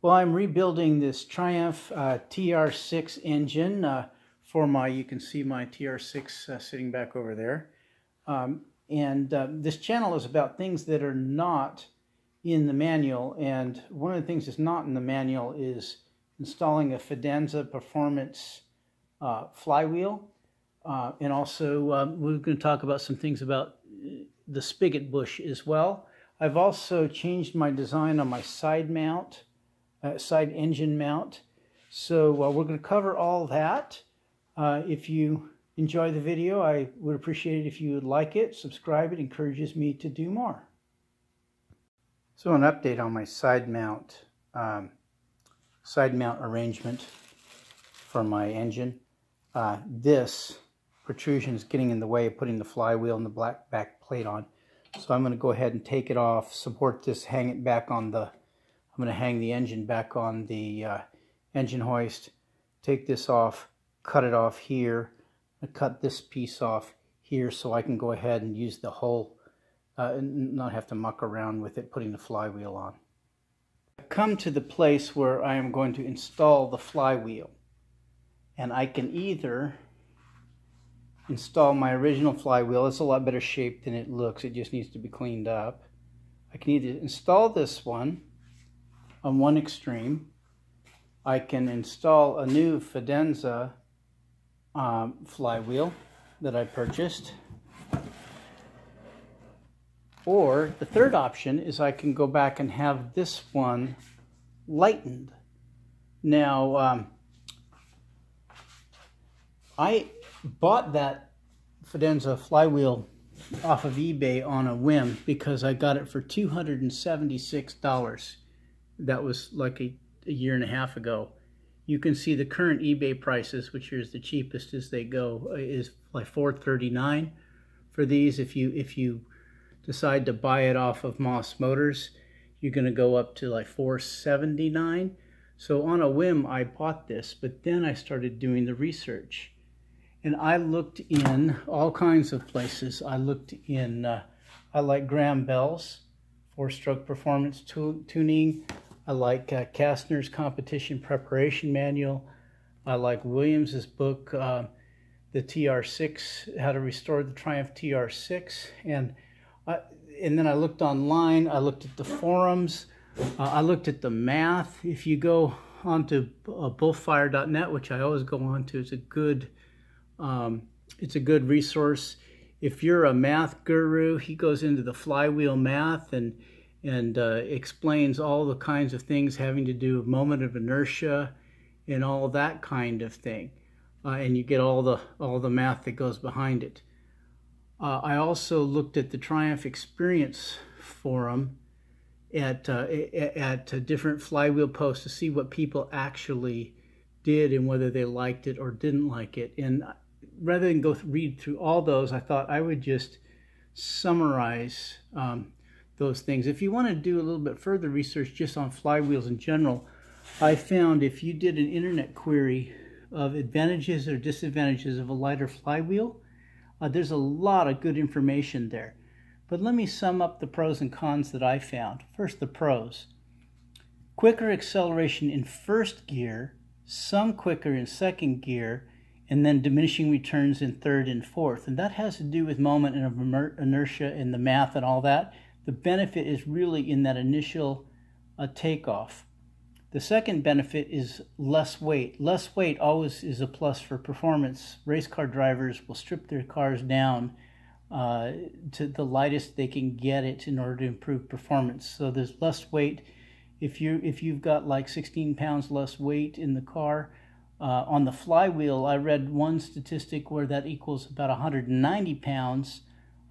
Well, I'm rebuilding this Triumph TR6 engine for my, you can see my TR6 sitting back over there. This channel is about things that are not in the manual, and one of the things that's not in the manual is installing a Fidanza performance flywheel. And also we're going to talk about some things about the spigot bush as well. I've also changed my design on my side mount. Side engine mount. So we're going to cover all that. If you enjoy the video, I would appreciate it if you would like it, subscribe. It encourages me to do more. So an update on my side mount arrangement for my engine. This protrusion is getting in the way of putting the flywheel and the black back plate on. So I'm going to go ahead and take it off, support this, hang it back on the I'm going to hang the engine back on the engine hoist, take this off, cut it off here, and cut this piece off here so I can go ahead and use the whole, and not have to muck around with it, putting the flywheel on. I've come to the place where I am going to install the flywheel. And I can either install my original flywheel. It's a lot better shape than it looks. It just needs to be cleaned up. I can either install this one on one extreme. I can install a new Fidanza flywheel that I purchased. Or the third option is I can go back and have this one lightened. Now, I bought that Fidanza flywheel off of eBay on a whim because I got it for $276. That was like a year and a half ago. You can see the current eBay prices, which is the cheapest as they go, is like $439 for these. If you decide to buy it off of Moss Motors, you're going to go up to like $479. So on a whim, I bought this, but then I started doing the research. And I looked in all kinds of places. I looked in, I like Graham Bell's 4-stroke performance tuning. I like Kastner's competition preparation manual. I like Williams's book, the TR6, How to Restore the Triumph TR6. And then I looked online. I looked at the forums. I looked at the math. If you go onto bullfire.net, which I always go on to, it's a good resource. If you're a math guru, he goes into the flywheel math and explains all the kinds of things having to do with moment of inertia and all of that kind of thing. And you get all the math that goes behind it. I also looked at the Triumph Experience forum at different flywheel posts to see what people actually did and whether they liked it or didn't like it. And rather than go read through all those, I thought I would just summarize those things. If you want to do a little bit further research just on flywheels in general, I found if you did an internet query of advantages or disadvantages of a lighter flywheel, there's a lot of good information there. But let me sum up the pros and cons that I found. First, the pros. Quicker acceleration in first gear, some quicker in second gear, and then diminishing returns in third and fourth. And that has to do with moment of inertia and the math and all that. The benefit is really in that initial takeoff. The second benefit is less weight. Less weight always is a plus for performance. Race car drivers will strip their cars down to the lightest they can get it in order to improve performance. So there's less weight. If you've got like 16 pounds less weight in the car, on the flywheel, I read one statistic where that equals about 190 pounds,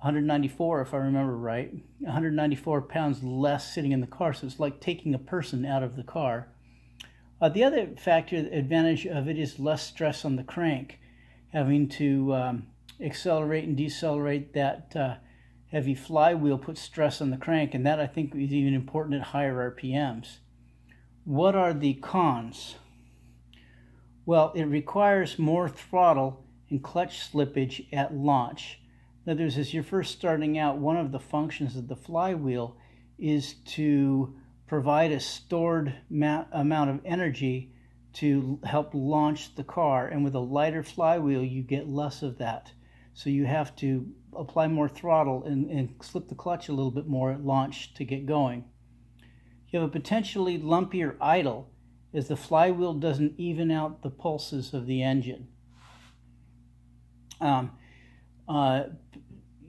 194 if I remember right, 194 pounds less sitting in the car. So it's like taking a person out of the car. The other factor, advantage of it is less stress on the crank. Having to accelerate and decelerate that heavy flywheel puts stress on the crank, and that I think is even important at higher RPMs. What are the cons? Well, it requires more throttle and clutch slippage at launch. In other words, as you're first starting out, one of the functions of the flywheel is to provide a stored amount of energy to help launch the car, and with a lighter flywheel you get less of that. So you have to apply more throttle and slip the clutch a little bit more at launch to get going. You have a potentially lumpier idle as the flywheel doesn't even out the pulses of the engine.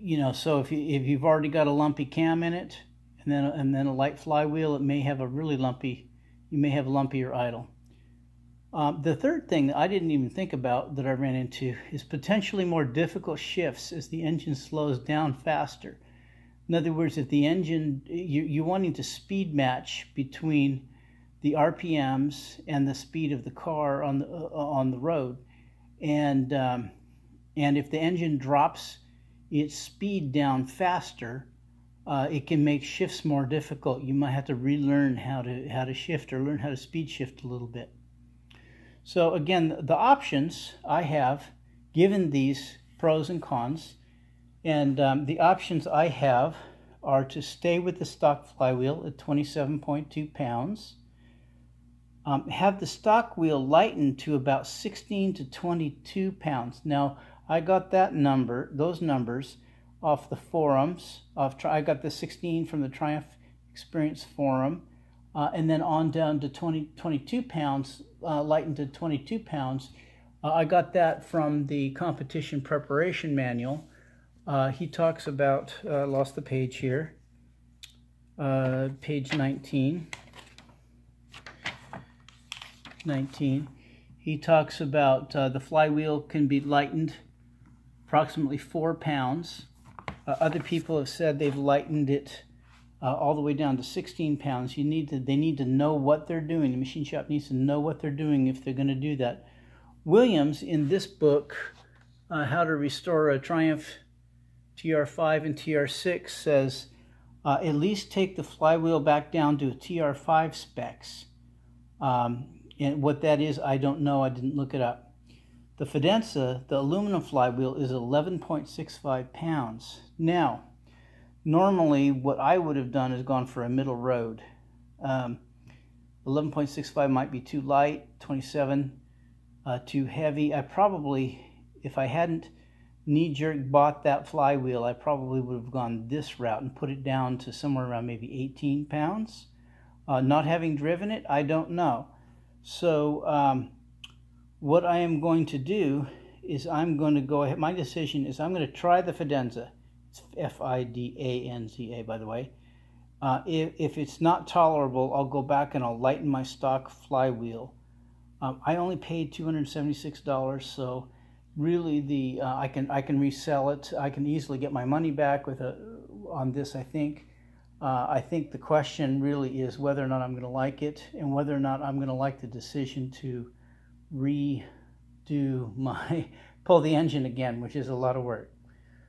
You know, so if you've already got a lumpy cam in it and then a light flywheel, it may have a really lumpy, you may have a lumpier idle. The third thing that I didn't even think about that I ran into is potentially more difficult shifts as the engine slows down faster. In other words, if the engine, you're wanting to speed match between the RPMs and the speed of the car on the road, and if the engine drops its speed down faster, it can make shifts more difficult. You might have to relearn how to shift or learn how to speed shift a little bit. So again, the options I have, given these pros and cons, and the options I have are to stay with the stock flywheel at 27.2 pounds, have the stock wheel lightened to about 16 to 22 pounds. Now, I got those numbers off the forums. I got the 16 from the Triumph Experience forum, and then on down to 22 pounds, lightened to 22 pounds. I got that from the competition preparation manual. He talks about, lost the page here, page 19. He talks about the flywheel can be lightened approximately 4 pounds. Other people have said they've lightened it all the way down to 16 pounds. They need to know what they're doing. The machine shop needs to know what they're doing if they're going to do that. Williams, in this book, How to Restore a Triumph TR5 and TR6, says at least take the flywheel back down to a TR5 specs. And what that is, I don't know. I didn't look it up. The Fidanza, the aluminum flywheel, is 11.65 pounds. Now, normally what I would have done is gone for a middle road. 11.65 might be too light, 27 too heavy. I probably, if I hadn't knee-jerk bought that flywheel, I probably would have gone this route and put it down to somewhere around maybe 18 pounds. Not having driven it, I don't know. So what I am going to do is I'm going to go ahead, my decision is I'm going to try the Fidanza. It's Fidanza, by the way. If it's not tolerable, I'll go back and I'll lighten my stock flywheel. I only paid $276, so really I can resell it. I can easily get my money back on this, I think. I think the question really is whether or not I'm going to like it, and whether or not I'm going to like the decision to pull the engine again, which is a lot of work.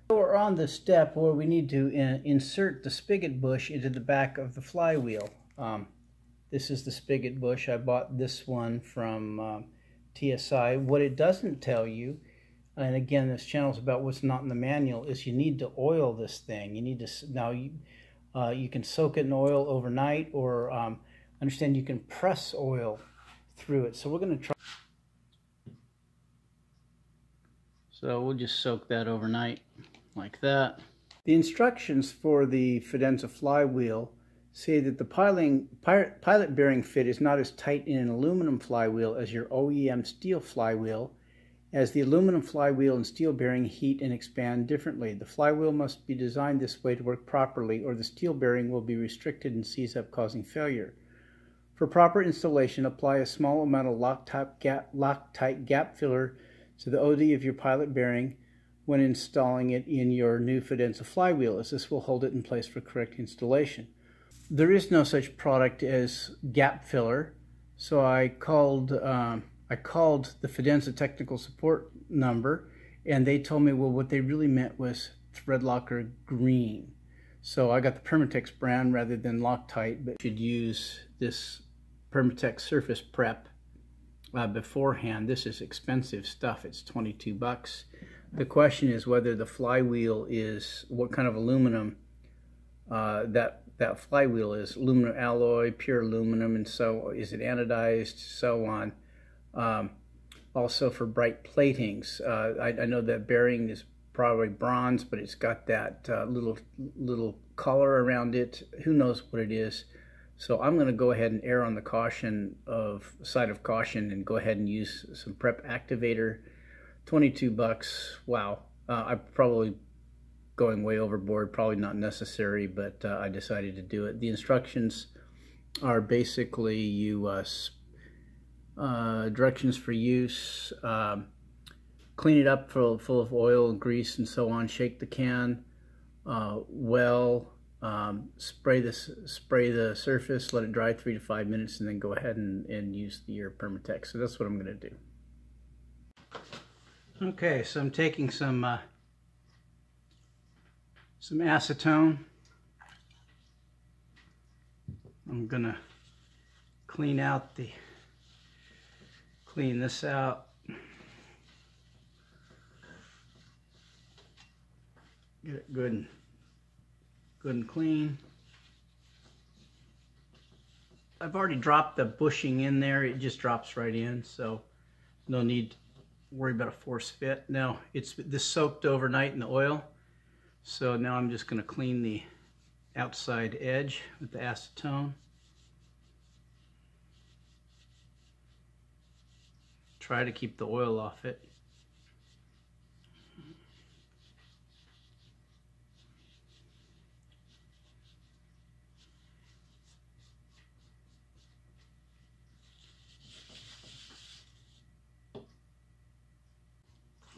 So we're on the step where we need to insert the spigot bush into the back of the flywheel. This is the spigot bush. I bought this one from TSI. What it doesn't tell you, and again, this channel is about what's not in the manual, is you need to oil this thing. You need to, now you can soak it in oil overnight, or understand you can press oil through it. So we're going to try. So we'll just soak that overnight like that. The instructions for the Fidanza flywheel say that the pilot bearing fit is not as tight in an aluminum flywheel as your OEM steel flywheel, as the aluminum flywheel and steel bearing heat and expand differently. The flywheel must be designed this way to work properly, or the steel bearing will be restricted and seize up, causing failure. For proper installation, apply a small amount of Loctite gap filler to the OD of your pilot bearing when installing it in your new Fidanza flywheel, as this will hold it in place for correct installation. There is no such product as gap filler, so I called the Fidanza technical support number, and they told me, well, what they really meant was thread locker green. So I got the Permatex brand rather than Loctite, but you should use this Permatex surface prep beforehand. This is expensive stuff. It's 22 bucks. The question is whether the flywheel is, what kind of aluminum that that flywheel is. Aluminum alloy, pure aluminum, and so is it anodized, so on. Also for bright platings, I know that bearing is probably bronze, but it's got that little collar around it. Who knows what it is? So I'm going to go ahead and err on the side of caution and go ahead and use some prep activator. 22 bucks. Wow. I'm probably going way overboard, probably not necessary, but I decided to do it. The instructions are basically directions for use. Clean it up full of oil and grease and so on. Shake the can spray the surface, let it dry 3 to 5 minutes, and then go ahead and use your Permatex. So that's what I'm going to do. Okay, so I'm taking some acetone. I'm going to clean this out. Get it good and clean. I've already dropped the bushing in there. It just drops right in, so no need to worry about a force fit. Now, this soaked overnight in the oil, so now I'm just going to clean the outside edge with the acetone. Try to keep the oil off it.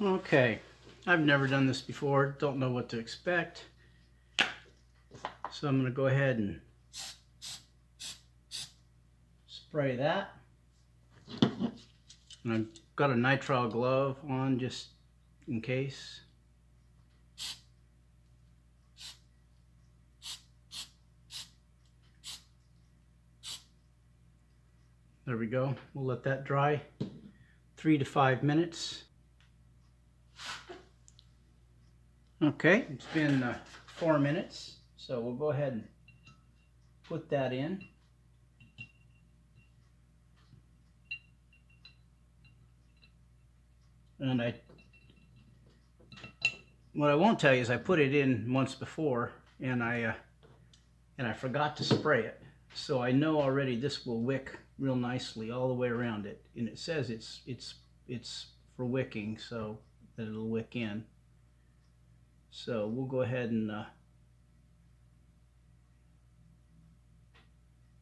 Okay, I've never done this before, don't know what to expect, so I'm going to go ahead and spray that. And I've got a nitrile glove on just in case. There we go. We'll let that dry 3 to 5 minutes. Okay, it's been 4 minutes, so we'll go ahead and put that in. And what I won't tell you is I put it in once before, and I forgot to spray it. So I know already this will wick real nicely all the way around it, and it says it's for wicking, so that it'll wick in. So we'll go ahead and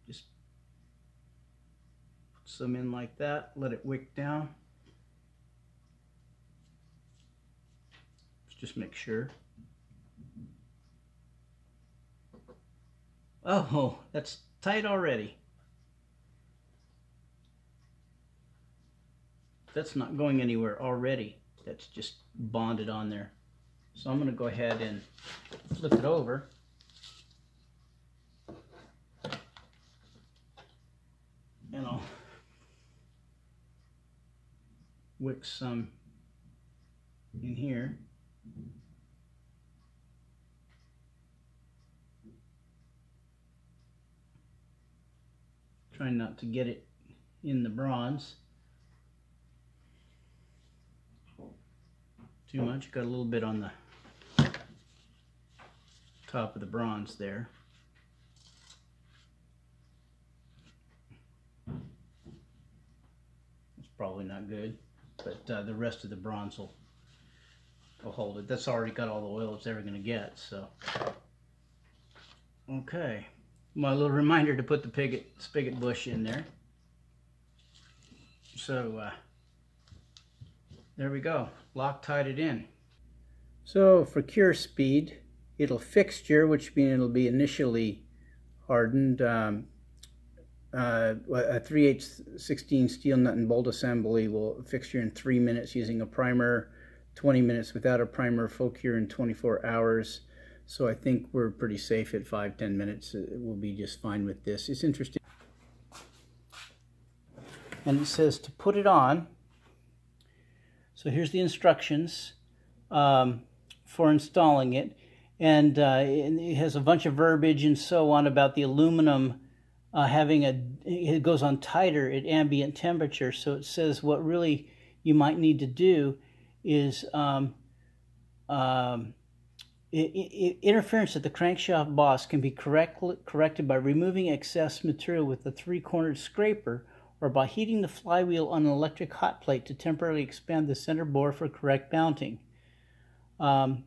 just put some in like that, let it wick down. Let's just make sure. Oh, that's tight already. That's not going anywhere already. That's just bonded on there. So I'm going to go ahead and flip it over. And I'll wick some in here. Trying not to get it in the bronze too much. Got a little bit on the top of the bronze there. It's probably not good, but the rest of the bronze will hold it. That's already got all the oil it's ever going to get. So, okay, my little reminder to put the spigot bush in there. So there we go, Loctite it in. So for cure speed, it'll fixture, which means it'll be initially hardened. A 3/8/16 steel nut and bolt assembly will fixture in 3 minutes using a primer, 20 minutes without a primer, full cure in 24 hours. So I think we're pretty safe at 5-10 minutes. We'll be just fine with this. It's interesting. And it says to put it on. So here's the instructions for installing it. and it has a bunch of verbiage and so on about the aluminum it goes on tighter at ambient temperature. So it says what really you might need to do is interference at the crankshaft boss can be corrected by removing excess material with a 3-cornered scraper, or by heating the flywheel on an electric hot plate to temporarily expand the center bore for correct mounting, and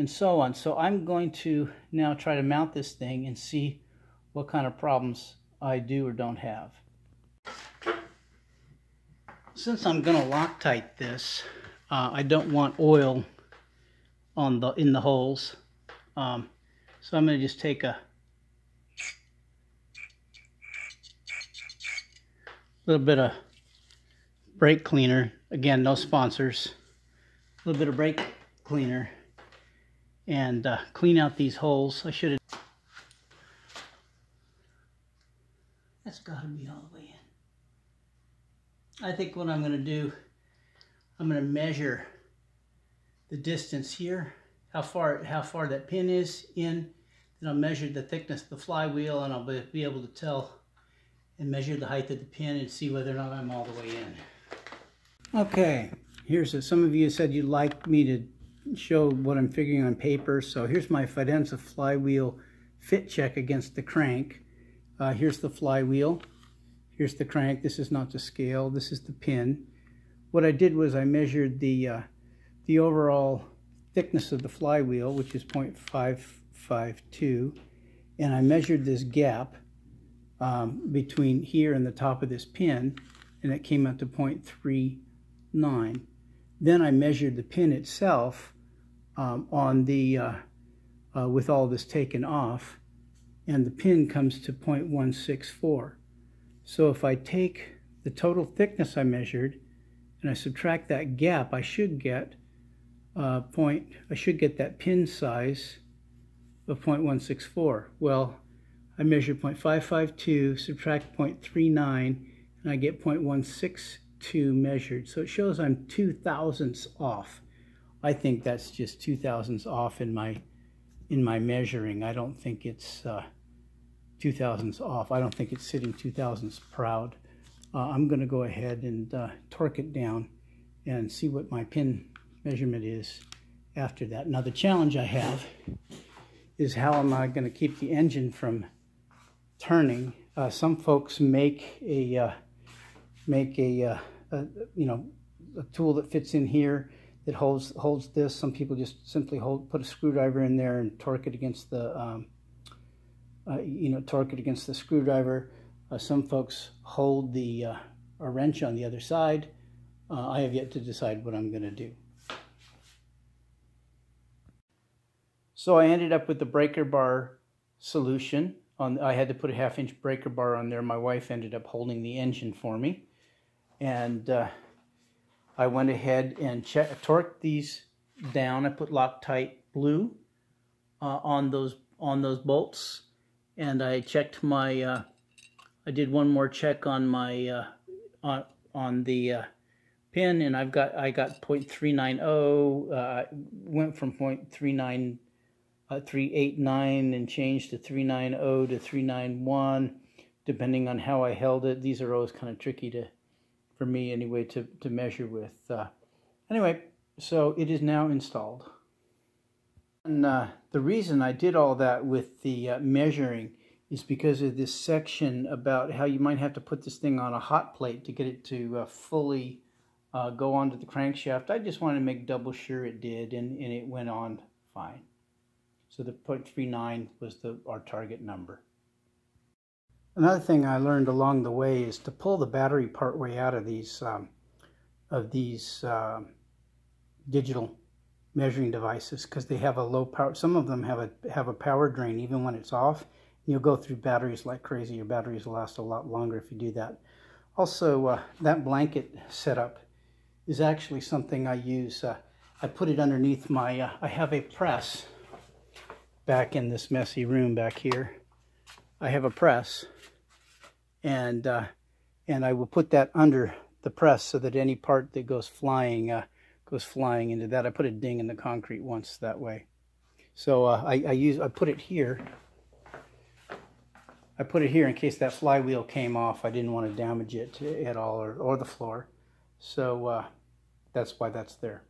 so on. So I'm going to now try to mount this thing and see what kind of problems I do or don't have. Since I'm going to Loctite this, I don't want oil in the holes, so I'm going to just take a little bit of brake cleaner. Again, no sponsors. A little bit of brake cleaner and clean out these holes. I should have. That's got to be all the way in. I think what I'm going to do, I'm going to measure the distance here, how far that pin is in. Then I'll measure the thickness of the flywheel, and I'll be able to tell and measure the height of the pin and see whether or not I'm all the way in. Okay, some of you said you'd like me to show what I'm figuring on paper. So here's my Fidanza flywheel fit check against the crank. Here's the flywheel. Here's the crank. This is not to scale. This is the pin. What I did was I measured the overall thickness of the flywheel, which is 0.552, and I measured this gap between here and the top of this pin, and it came out to 0.39. Then I measured the pin itself on the with all this taken off, and the pin comes to 0.164. So if I take the total thickness I measured and I subtract that gap, I should get that pin size of 0.164. Well, I measured 0.552, subtract 0.39, and I get 0.162 measured. So it shows I'm 2 thousandths off. I think that's just 2 thousandths off in my measuring. I don't think it's 2 thousandths off. I don't think it's sitting 2 thousandths proud. I'm going to go ahead and torque it down and see what my pin measurement is after that. Now the challenge I have is how am I going to keep the engine from turning. Some folks make a tool that fits in here that holds this. Some people just simply put a screwdriver in there and torque it against the screwdriver. Some folks hold a wrench on the other side. I have yet to decide what I'm going to do. So I ended up with the breaker bar solution. I had to put a 1/2-inch breaker bar on there. My wife ended up holding the engine for me. And I went ahead and torqued these down. I put Loctite blue on those bolts. And I checked my, I did one more check on my, on the pin, and I got 0.390, went from 0.389 and changed to 390 to 391, depending on how I held it. These are always kind of tricky for me anyway, to measure with. Anyway, so it is now installed. And the reason I did all that with the measuring is because of this section about how you might have to put this thing on a hot plate to get it to fully go onto the crankshaft. I just wanted to make double sure it did, and it went on fine. So the 0.39 was our target number. Another thing I learned along the way is to pull the battery part way out of these digital measuring devices, because they have a low power. Some of them have a power drain even when it's off. You'll go through batteries like crazy. Your batteries will last a lot longer if you do that. Also, that blanket setup is actually something I use. I put it underneath my, I have a press back in this messy room back here. I have a press, and I will put that under the press so that any part that goes flying into that. I put a ding in the concrete once that way. So I put it here. I put it here in case that flywheel came off. I didn't want to damage it at all, or the floor. So that's why that's there.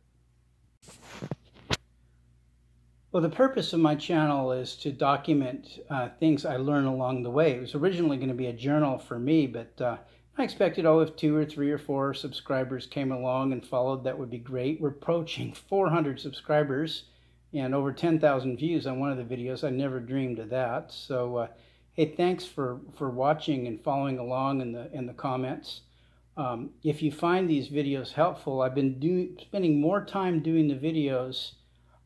Well, the purpose of my channel is to document things I learn along the way. It was originally going to be a journal for me, but I expected, if 2 or 3 or 4 subscribers came along and followed, that would be great. We're approaching 400 subscribers and over 10,000 views on one of the videos. I never dreamed of that. So, hey, thanks for watching and following along in the comments. If you find these videos helpful, I've been spending more time doing the videos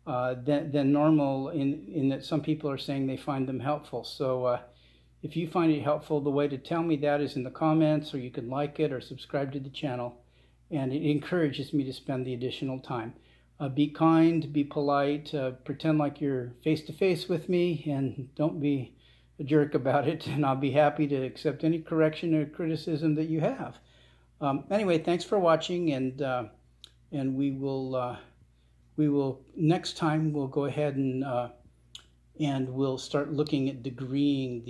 than normal, in that some people are saying they find them helpful. So if you find it helpful, the way to tell me that is in the comments, or you can like it or subscribe to the channel, and it encourages me to spend the additional time. Be kind, be polite, pretend like you're face-to-face with me, and don't be a jerk about it, and I'll be happy to accept any correction or criticism that you have. Anyway, thanks for watching, and we will next time we'll go ahead and we'll start looking at degreeing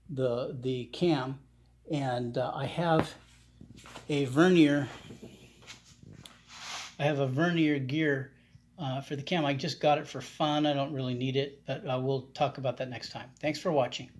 the cam. And I have a vernier gear for the cam. I just got it for fun. I don't really need it, but we'll talk about that next time. Thanks for watching.